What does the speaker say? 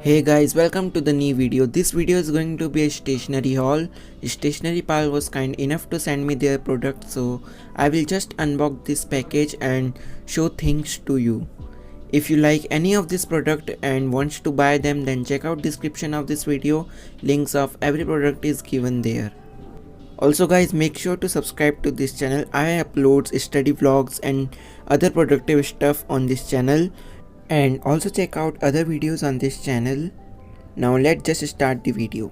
Hey guys, welcome to the new video. This video is going to be a stationery haul. Stationery pal was kind enough to send me their product, so I will just unbox this package and show things to you. If you like any of this product and wants to buy them, then check out description of this video. Links of every product is given there. Also guys, make sure to subscribe to this channel. I upload study vlogs and other productive stuff on this channel. And also check out other videos on this channel. Now let's just start the video.